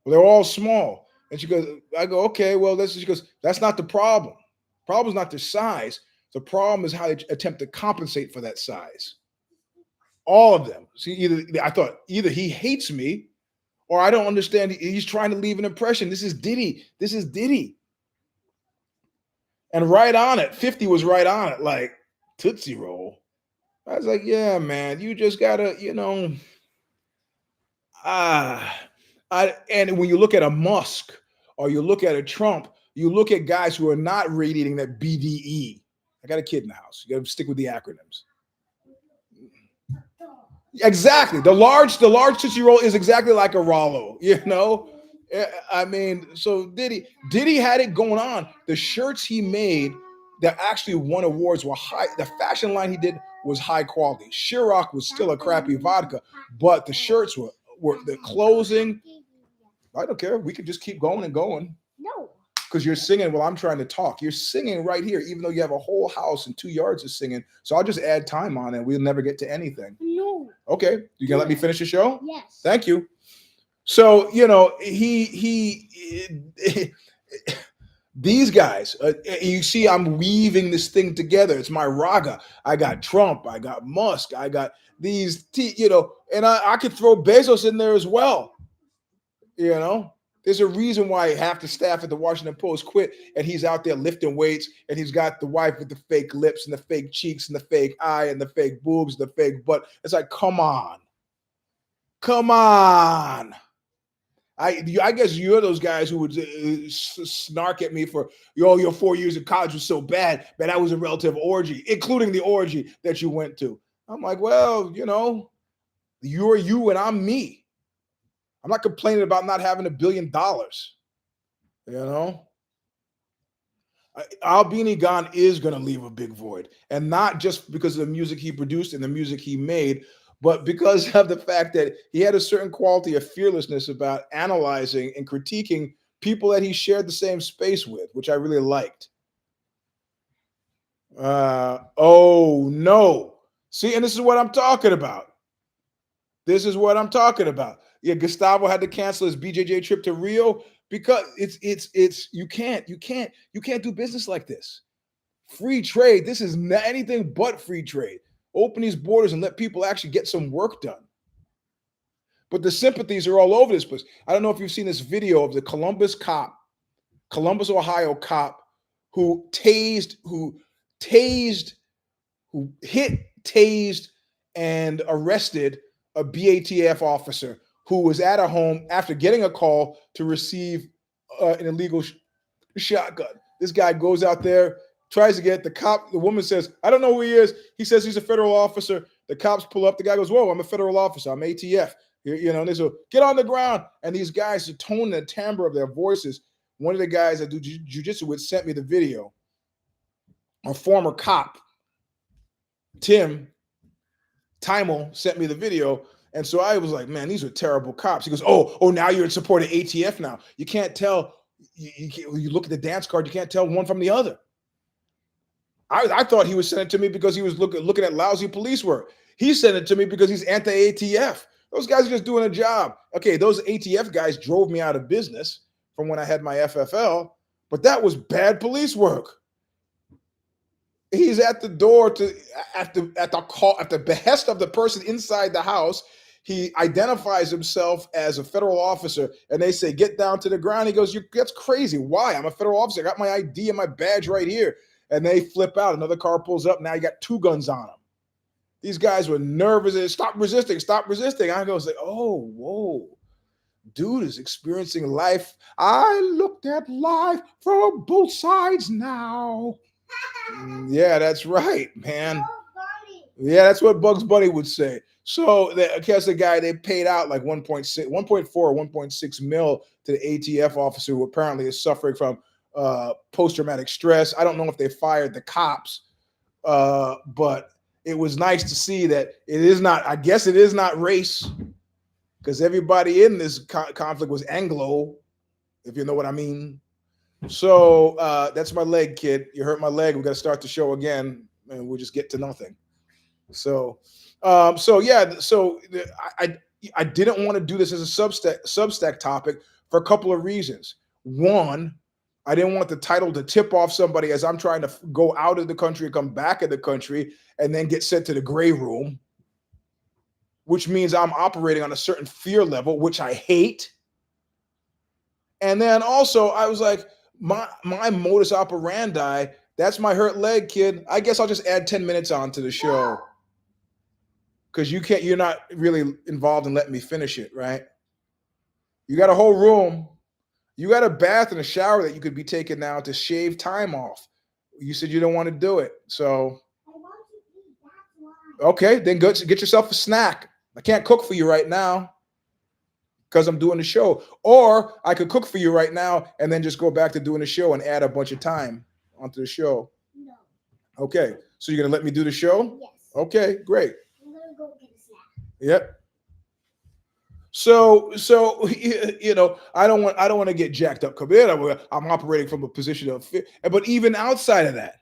Speaker 1: Well, they're all small. And I go, okay, well, she goes, that's not the problem. The problem is not their size. The problem is how they attempt to compensate for that size. All of them. See, I thought either he hates me or I don't understand. He's trying to leave an impression. This is Diddy. And right on it, 50 was right on it, like Tootsie Roll. I was like, yeah, man, you just gotta, and when you look at a Musk or you look at a Trump, you look at guys who are not radiating that BDE. I got a kid in the house. You got to stick with the acronyms. Exactly. The large Tootsie Roll is exactly like a Rollo, I mean, so Diddy had it going on. The shirts he made that actually won awards were high. The fashion line he did was high quality. Ciroc was still a crappy vodka, but the shirts were the closing. I don't care. We could just keep going and going.
Speaker 2: No.
Speaker 1: Because you're singing while I'm trying to talk. You're singing right here, even though you have a whole house and 2 yards of singing. So I'll just add time on it. We'll never get to anything.
Speaker 2: No.
Speaker 1: Okay. You gonna let me finish the show?
Speaker 2: Yes.
Speaker 1: Thank you. So, these guys, you see, I'm weaving this thing together. It's my raga. I got Trump. I got Musk. I got these, and I could throw Bezos in there as well. There's a reason why half the staff at the Washington Post quit, and he's out there lifting weights, and he's got the wife with the fake lips and the fake cheeks and the fake eye and the fake boobs, and the fake butt. It's like, come on. I guess you're those guys who would snark at me for, your 4 years of college was so bad, but that was a relative orgy, including the orgy that you went to. I'm like, well, you're you and I'm me. I'm not complaining about not having $1 billion. Albini Gone is going to leave a big void, and not just because of the music he produced and the music he made, but because of the fact that he had a certain quality of fearlessness about analyzing and critiquing people that he shared the same space with, which I really liked. Oh, no. See, and this is what I'm talking about. Yeah, Gustavo had to cancel his BJJ trip to Rio because it's you can't do business like this. Free trade. This is not anything but free trade. Open these borders and let people actually get some work done. But the sympathies are all over this place. I don't know if you've seen this video of the Columbus, Ohio cop who hit, tased, and arrested a BATF officer who was at a home after getting a call to receive an illegal shotgun. This guy goes out there, tries to get the cop. The woman says, I don't know who he is. He says he's a federal officer. The cops pull up. The guy goes, whoa, I'm a federal officer. I'm ATF. And they say, get on the ground. And these guys, the tone and the timbre of their voices. One of the guys that do jiu-jitsu with sent me the video. A former cop, Timel, sent me the video. And so I was like, man, these are terrible cops. He goes, oh, now you're in support of ATF now. You can't tell. You look at the dance card, you can't tell one from the other. I thought he was sending it to me because he was looking at lousy police work. He sent it to me because he's anti-ATF. Those guys are just doing a job. Okay, those ATF guys drove me out of business from when I had my FFL, but that was bad police work. He's at the door to at the behest of the person inside the house. He identifies himself as a federal officer, and they say, "Get down to the ground." He goes, "That's crazy. Why? I'm a federal officer. I got my ID and my badge right here." And they flip out. Another car pulls up. Now you got 2 guns on him. These guys were nervous. And stop resisting. Stop resisting. I go, say, "Oh, whoa. Dude is experiencing life. I looked at life from both sides now." Yeah, that's right, man. Yeah, that's what Bugs Bunny would say. So I guess the guy, they paid out like 1.6, 1.4, 1.6 mil to the ATF officer who apparently is suffering from post-traumatic stress. I don't know if they fired the cops, but it was nice to see that it is not, I guess it is not race, because everybody in this conflict was Anglo, if you know what I mean. So that's my leg, kid. You hurt my leg. We got to start the show again, and we'll just get to nothing. So, I didn't want to do this as a Substack topic for a couple of reasons. One, I didn't want the title to tip off somebody as I'm trying to go out of the country and come back in the country and then get sent to the gray room, which means I'm operating on a certain fear level, which I hate. And then also I was like, my modus operandi, that's my hurt leg, kid. I guess I'll just add 10 minutes on to the show. Because you're not really involved in letting me finish it, right? You got a whole room. You got a bath and a shower that you could be taking now to shave time off. You said you don't want to do it. So,
Speaker 2: I want to eat. That's why.
Speaker 1: Okay, then go get yourself a snack. I can't cook for you right now because I'm doing the show. Or I could cook for you right now and then just go back to doing the show and add a bunch of time onto the show.
Speaker 2: No.
Speaker 1: Okay, so you're going to let me do the show?
Speaker 2: Yes.
Speaker 1: Okay, great.
Speaker 2: I'm going to go get a snack.
Speaker 1: Yep. So I don't want to get jacked up. I'm operating from a position of fear. But even outside of that,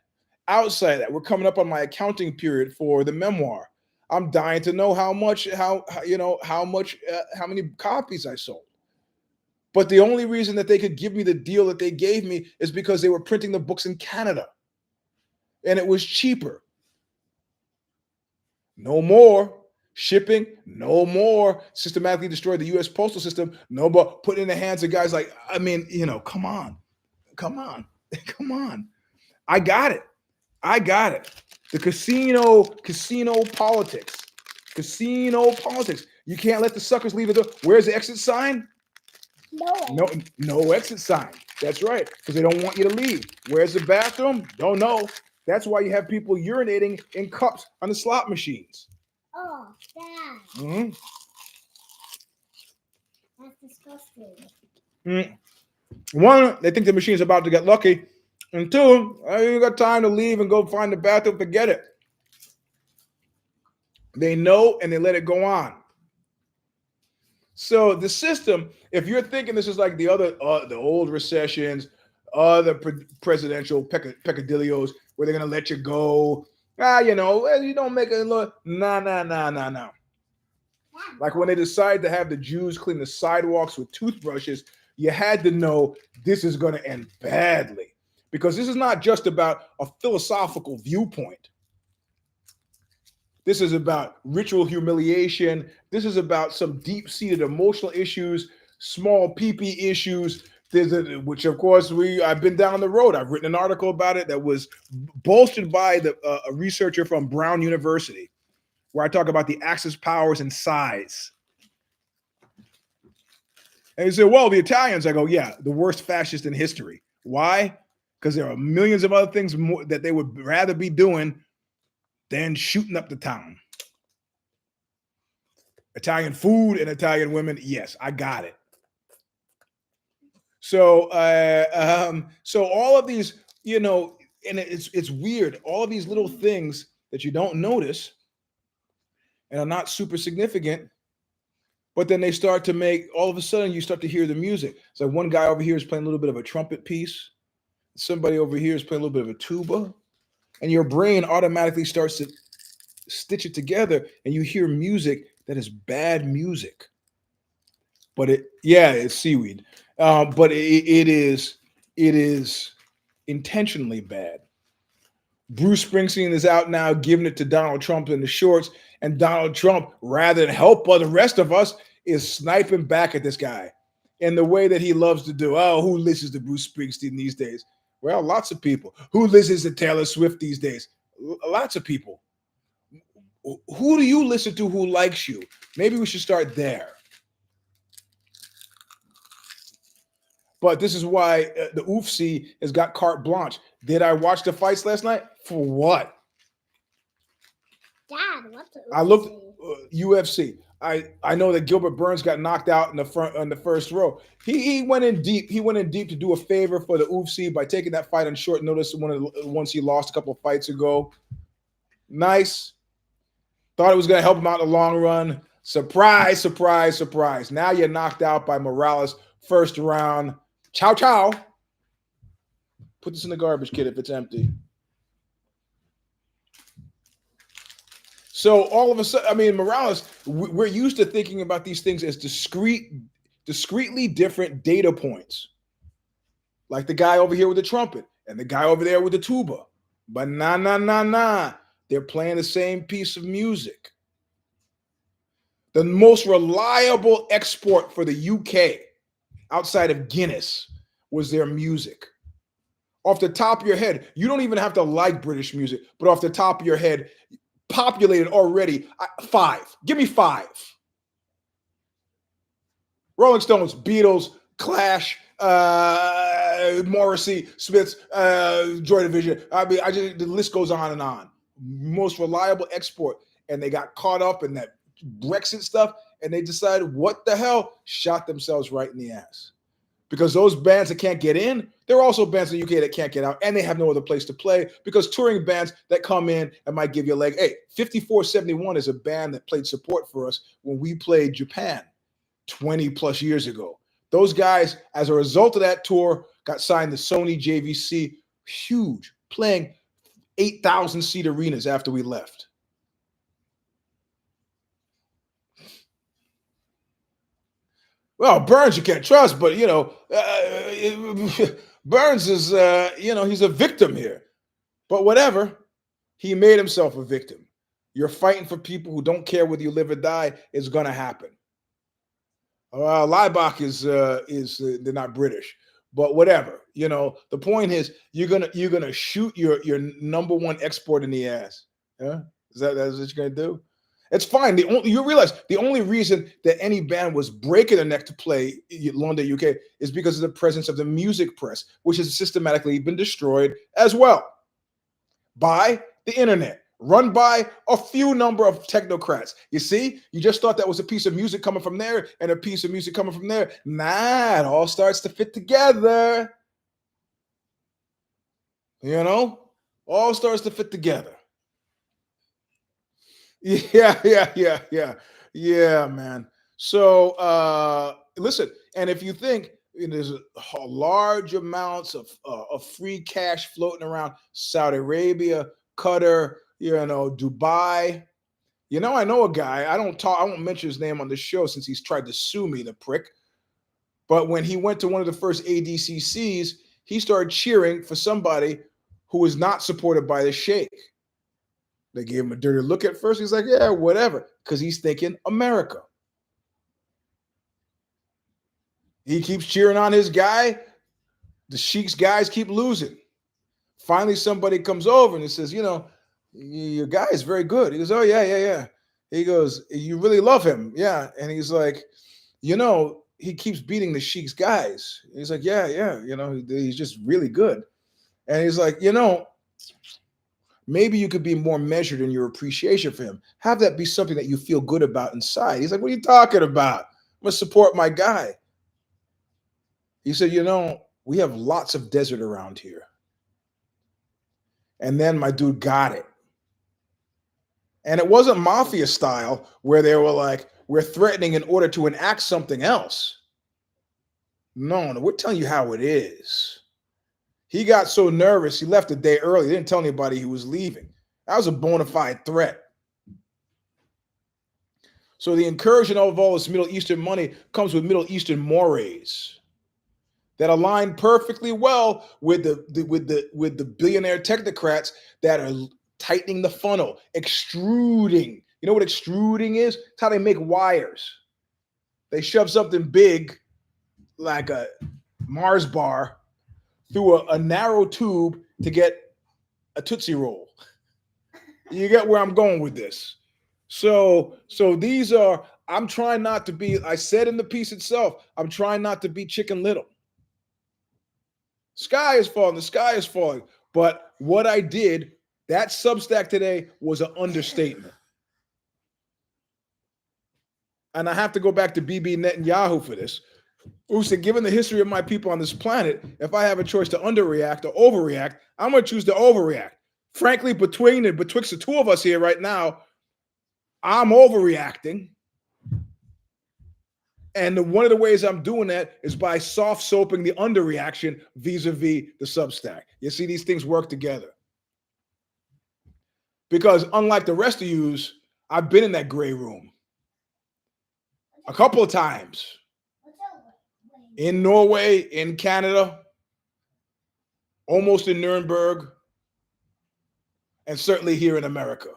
Speaker 1: we're coming up on my accounting period for the memoir. I'm dying to know how many copies I sold. But the only reason that they could give me the deal that they gave me is because they were printing the books in Canada, and it was cheaper. No more shipping, no more systematically destroy the U.S. postal system, no more put in the hands of guys like, come on. I got it. The casino politics. You can't let the suckers leave the door. Where's the exit sign? No exit sign. That's right, because they don't want you to leave. Where's the bathroom? Don't know. That's why you have people urinating in cups on the slot machines.
Speaker 2: Oh, that.
Speaker 1: Mm-hmm.
Speaker 2: That's disgusting.
Speaker 1: One, they think the machine's about to get lucky. And two, you got time to leave and go find the bathroom, forget it. They know and they let it go on. So the system, if you're thinking this is like the old recessions, other presidential peccadillos where they're going to let you go, you don't make it look, no. Like when they decide to have the Jews clean the sidewalks with toothbrushes, you had to know this is going to end badly. Because this is not just about a philosophical viewpoint. This is about ritual humiliation. This is about some deep-seated emotional issues, small pee-pee issues, which, of course, I've been down the road. I've written an article about it that was bolstered by a researcher from Brown University, where I talk about the Axis powers and size. And he said, well, the Italians, I go, yeah, the worst fascist in history. Why? Because there are millions of other things more that they would rather be doing than shooting up the town. Italian food and Italian women, yes, I got it. So all of these, and it's weird, all of these little things that you don't notice and are not super significant, but then they start to make, all of a sudden you start to hear the music. So one guy over here is playing a little bit of a trumpet piece. Somebody over here is playing a little bit of a tuba, and your brain automatically starts to stitch it together, and you hear music that is bad music. But it's seaweed. But it is intentionally bad. Bruce Springsteen is out now giving it to Donald Trump in the shorts, and Donald Trump, rather than help the rest of us, is sniping back at this guy in the way that he loves to do. Oh, who listens to Bruce Springsteen these days? Well, lots of people. Who listens to Taylor Swift these days? Lots of people. Who do you listen to who likes you? Maybe we should start there. But this is why the UFC has got carte blanche. Did I watch the fights last night? For what?
Speaker 2: Dad, what's the
Speaker 1: I looked UFC. I know that Gilbert Burns got knocked out in the first row. He went in deep. He went in deep to do a favor for the UFC by taking that fight on short notice. One of the ones he lost a couple of fights ago. Nice. Thought it was going to help him out in the long run. Surprise, surprise, surprise. Now you're knocked out by Morales first round. Ciao, ciao. Put this in the garbage, kid, if it's empty. So all of a sudden, I mean, Morales, we're used to thinking about these things as discretely different data points. Like the guy over here with the trumpet and the guy over there with the tuba. But nah. They're playing the same piece of music. The most reliable export for the UK outside of Guinness was their music. Off the top of your head, you don't even have to like British music, but off the top of your head, populated already, 5. Give me 5. Rolling Stones, Beatles, Clash, Morrissey, Smiths, Joy Division. I mean, the list goes on and on. Most reliable export, and they got caught up in that Brexit stuff, and they decided, what the hell, shot themselves right in the ass. Because those bands that can't get in, there are also bands in the UK that can't get out, and they have no other place to play because touring bands that come in and might give you a leg. Hey, 5471 is a band that played support for us when we played Japan 20 plus years ago. Those guys, as a result of that tour, got signed to Sony JVC, huge, playing 8,000 seat arenas after we left. Well, Burns you can't trust, but Burns is he's a victim here. But whatever, he made himself a victim. You're fighting for people who don't care whether you live or die. It's gonna happen. Leibach is they're not British, but whatever. The point is you're gonna shoot your number one export in the ass. Yeah, that's what you're gonna do. It's fine. You realize the only reason that any band was breaking their neck to play London, UK, is because of the presence of the music press, which has systematically been destroyed as well by the internet, run by a few number of technocrats. You see, you just thought that was a piece of music coming from there and a piece of music coming from there. Nah, it all starts to fit together. All starts to fit together. Yeah, man. So listen, and if you think there's large amounts of free cash floating around Saudi Arabia, Qatar, Dubai. I know a guy. I won't mention his name on the show since he's tried to sue me, the prick. But when he went to one of the first ADCCs, he started cheering for somebody who was not supported by the sheikh. They gave him a dirty look at first. He's like, yeah, whatever, because he's thinking America. He keeps cheering on his guy. The Sheikh's guys keep losing. Finally, somebody comes over and he says, your guy is very good. He goes, oh, yeah. He goes, you really love him. Yeah. And he's like, he keeps beating the Sheikh's guys. He's like, yeah. He's just really good. And he's like, maybe you could be more measured in your appreciation for him. Have that be something that you feel good about inside. He's like, what are you talking about? I'm going to support my guy. He said, we have lots of desert around here. And then my dude got it. And it wasn't mafia style where they were like, we're threatening in order to enact something else. No, we're telling you how it is. He got so nervous, he left a day early. He didn't tell anybody he was leaving. That was a bona fide threat. So the incursion of all this Middle Eastern money comes with Middle Eastern mores that align perfectly well with the billionaire technocrats that are tightening the funnel, extruding. You know what extruding is? It's how they make wires. They shove something big like a Mars bar through a narrow tube to get a Tootsie Roll. You get where I'm going with this. So these are, I'm trying not to be, I said in the piece itself, I'm trying not to be Chicken Little. Sky is falling, the sky is falling. But what I did, that Substack today was an understatement. And I have to go back to Bibi Netanyahu for this, who said, given the history of my people on this planet, if I have a choice to underreact or overreact, I'm going to choose to overreact. Frankly, betwixt the two of us here right now, I'm overreacting. And one of the ways I'm doing that is by soft soaping the underreaction vis-a-vis the Substack. You see, these things work together. Because unlike the rest of yous, I've been in that gray room a couple of times. In Norway, in Canada, almost in Nuremberg, and certainly here in America.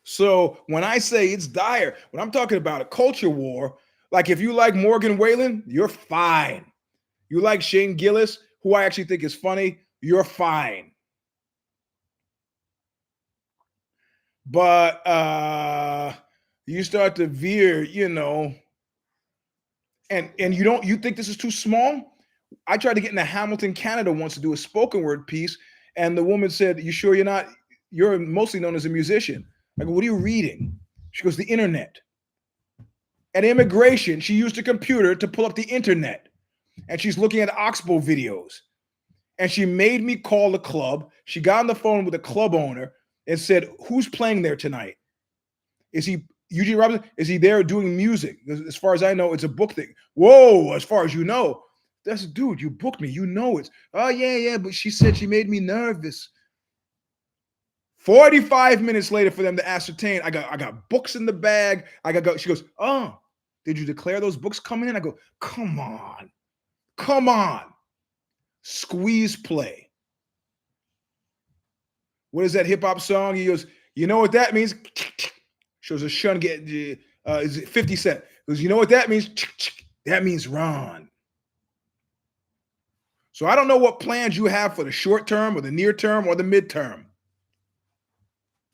Speaker 1: So when I say it's dire, when I'm talking about a culture war, like if you like Morgan Whalen, you're fine. You like Shane Gillis, who I actually think is funny, you're fine. But you start to veer, you know, and you think this is too small? I tried to get into Hamilton, Canada once to do a spoken word piece, and the woman said, "You sure you're not? You're mostly known as a musician." I go, "What are you reading?" She goes, "The internet." At immigration, she used a computer to pull up the internet, and she's looking at Oxbow videos. And she made me call the club. She got on the phone with the club owner and said, "Who's playing there tonight? Is he Eugene Robinson? Is he there doing music?" As far as I know, it's a book thing. Whoa, as far as you know. That's, dude, you booked me. You know it. Oh, yeah, but she said she made me nervous. 45 minutes later for them to ascertain, I got books in the bag. She goes, "Oh, did you declare those books coming in?" I go, come on. Squeeze play. What is that hip hop song? He goes, "You know what that means?" Shows a shun get, is it 50 Cent? He goes, "You know what that means?" That means run. So I don't know what plans you have for the short term or the near term or the midterm.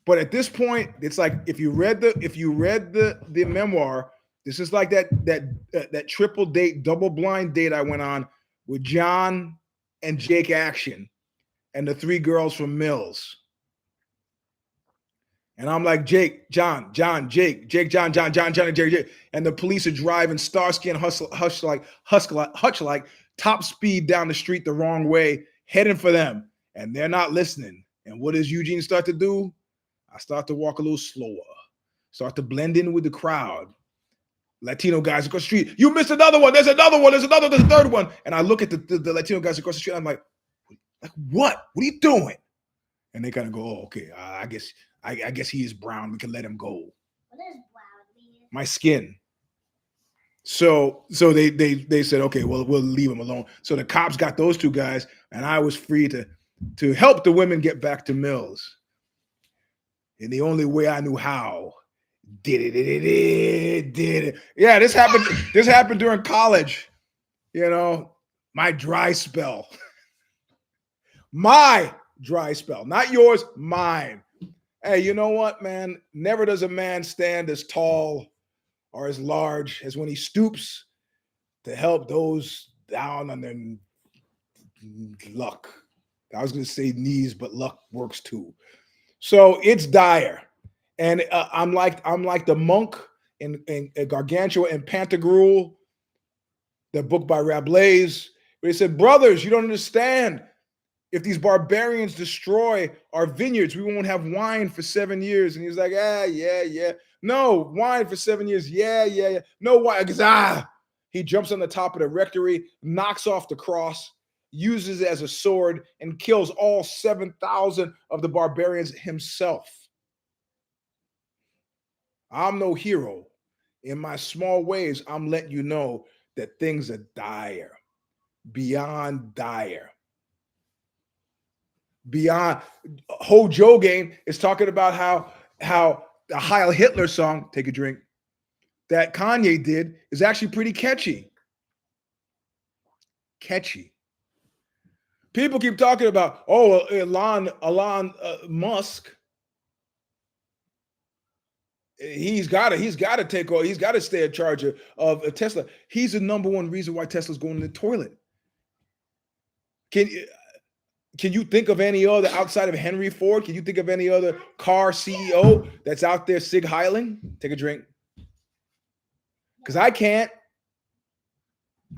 Speaker 1: But at this point, it's like if you read the memoir, this is like that triple date, double blind date I went on with John and Jake Action and the three girls from Mills. And I'm like, Jake, John, Jake, John, and Jake. And the police are driving Starsky and Hutch like top speed down the street the wrong way, heading for them. And they're not listening. And what does Eugene start to do? I start to walk a little slower, start to blend in with the crowd. Latino guys across the street, "You missed another one. There's another one. There's a third one." And I look at the Latino guys across the street. I'm like, what? What are you doing? And they kind of go, "Oh, okay. I guess he is brown. We can let him go."
Speaker 2: What is brown?
Speaker 1: My skin. So they said, "Okay, well, we'll leave him alone." So the cops got those two guys, and I was free to help the women get back to Mills. And the only way I knew how, did it. Yeah, this happened during college. You know, my dry spell. My dry spell, not yours, mine. Hey, you know what, man? Never does a man stand as tall or as large as when he stoops to help those down on their luck. I was going to say knees, but luck works too. So it's dire. And I'm like the monk in Gargantua and Pantagruel, the book by Rabelais, where he said, "Brothers, you don't understand. If these barbarians destroy our vineyards, we won't have wine for 7 years." And he was like, yeah. No, wine for 7 years. Yeah. No wine. Because, he jumps on the top of the rectory, knocks off the cross, uses it as a sword, and kills all 7,000 of the barbarians himself. I'm no hero. In my small ways, I'm letting you know that things are dire, beyond dire. Beyond whole Joe game is talking about how the Heil Hitler song, take a drink, that Kanye did is actually pretty catchy. Catchy. People keep talking about, oh, Elon Musk. He's got to take over. He's got to stay in charge of Tesla. He's the number one reason why Tesla's going in the toilet. Can you think of any other outside of Henry Ford? Can you think of any other car CEO that's out there sig heiling? Take a drink. Because I can't.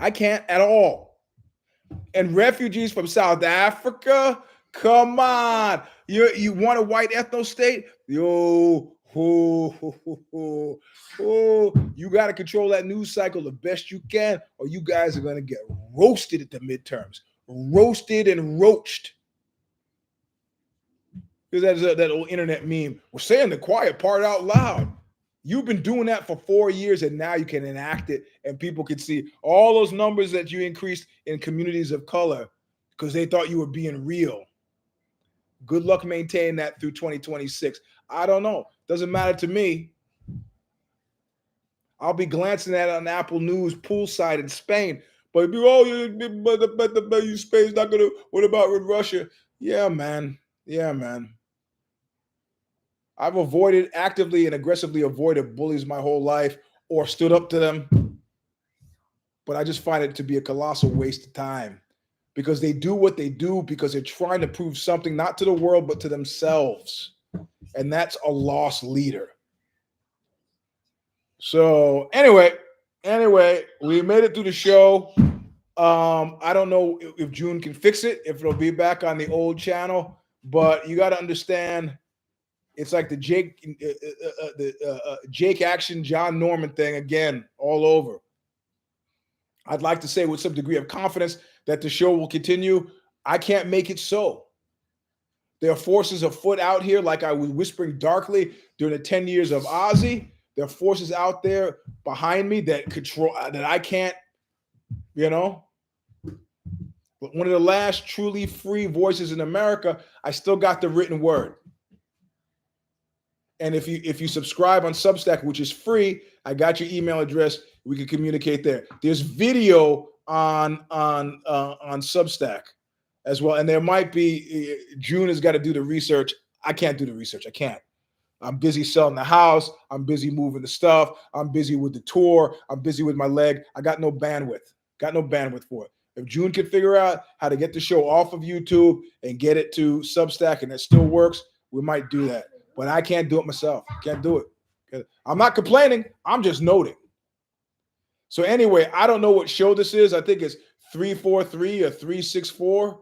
Speaker 1: I can't at all. And refugees from South Africa, come on. You want a white ethno state? Yo, you got to control that news cycle the best you can, or you guys are going to get roasted at the midterms. Roasted and roached. Because that's that old internet meme. We're saying the quiet part out loud. You've been doing that for 4 years, and now you can enact it, and people can see all those numbers that you increased in communities of color because they thought you were being real. Good luck maintaining that through 2026. I don't know. Doesn't matter to me. I'll be glancing at it on Apple News poolside in Spain. But Spain's not gonna. What about with Russia? Yeah, man. Yeah, man. I've actively and aggressively avoided bullies my whole life or stood up to them. But I just find it to be a colossal waste of time because they do what they do because they're trying to prove something, not to the world, but to themselves. And that's a lost leader. So anyway, we made it through the show. I don't know if June can fix it, if it'll be back on the old channel, but you got to understand, it's like the Jake Action, John Norman thing again, all over. I'd like to say with some degree of confidence that the show will continue. I can't make it so. There are forces afoot out here, like I was whispering darkly during the 10 years of Ozzy. There are forces out there behind me that control, that I can't, But one of the last truly free voices in America, I still got the written word. And if you subscribe on Substack, which is free, I got your email address. We can communicate there. There's video on Substack as well, and there might be. June has got to do the research. I can't do the research. I can't. I'm busy selling the house. I'm busy moving the stuff. I'm busy with the tour. I'm busy with my leg. I got no bandwidth. Got no bandwidth for it. If June can figure out how to get the show off of YouTube and get it to Substack, and it still works, we might do that. But I can't do it myself. Can't do it. I'm not complaining. I'm just noting. So anyway, I don't know what show this is. I think it's 343 or 364,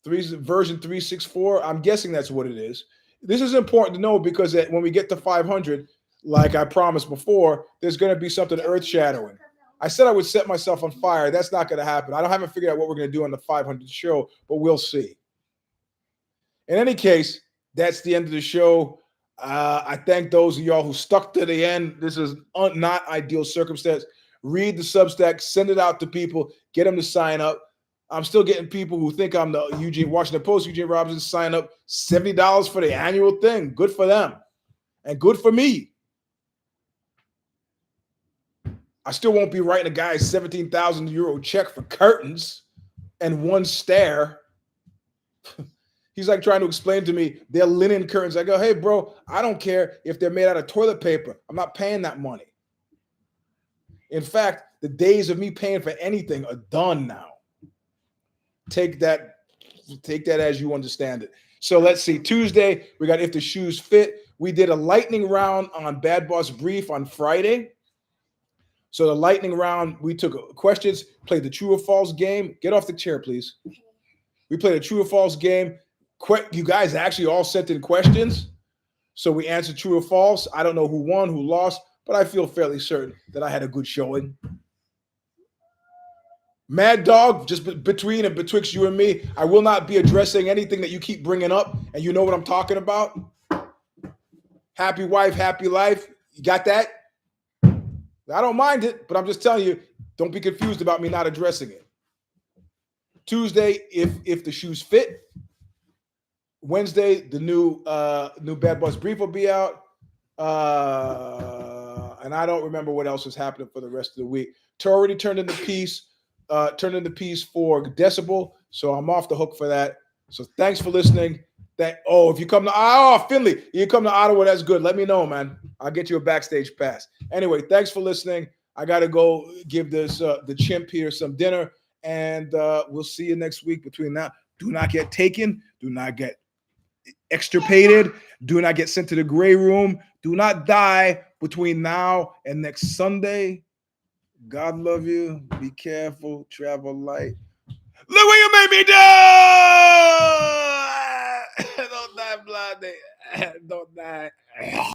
Speaker 1: version 364. I'm guessing that's what it is. This is important to know because when we get to 500, like I promised before, there's going to be something earth-shattering. I said I would set myself on fire. That's not going to happen. I haven't figured out what we're going to do on the 500 show, but we'll see. In any case, that's the end of the show. I thank those of y'all who stuck to the end. This is not ideal circumstance. Read the Substack, send it out to people, get them to sign up. I'm still getting people who think I'm the Washington Post, Eugene Robinson, sign up $70 for the annual thing. Good for them. And good for me. I still won't be writing a guy a 17,000 euro check for curtains and one stare. He's like trying to explain to me they're linen curtains. I go, hey, bro, I don't care if they're made out of toilet paper. I'm not paying that money. In fact, the days of me paying for anything are done now. Take that as you understand it. So let's see. Tuesday, we got If the Shoes Fit. We did a lightning round on Bad Boss Brief on Friday. So the lightning round, we took questions, played the true or false game. Get off the chair, please. We played a true or false game. You guys actually all sent in questions. So we answered true or false. I don't know who won, who lost, but I feel fairly certain that I had a good showing. Mad Dog, just between and betwixt you and me, I will not be addressing anything that you keep bringing up, and you know what I'm talking about. Happy wife, happy life. You got that? I don't mind it, but I'm just telling you, don't be confused about me not addressing it. Tuesday, if the shoes fit. Wednesday, the new Bad Boys brief will be out. And I don't remember what else is happening for the rest of the week. Already turned in the piece for Decibel, so I'm off the hook for that. So thanks for listening. If you come to Finley, you come to Ottawa, that's good. Let me know, man. I'll get you a backstage pass. Anyway, thanks for listening. I got to go give this the chimp here some dinner, and we'll see you next week. Between now, do not get taken. Do not get extirpated. Do not get sent to the gray room. Do not die between now and next Sunday. God love you. Be careful. Travel light. Look what you made me do! Don't die, Blondie. Don't die.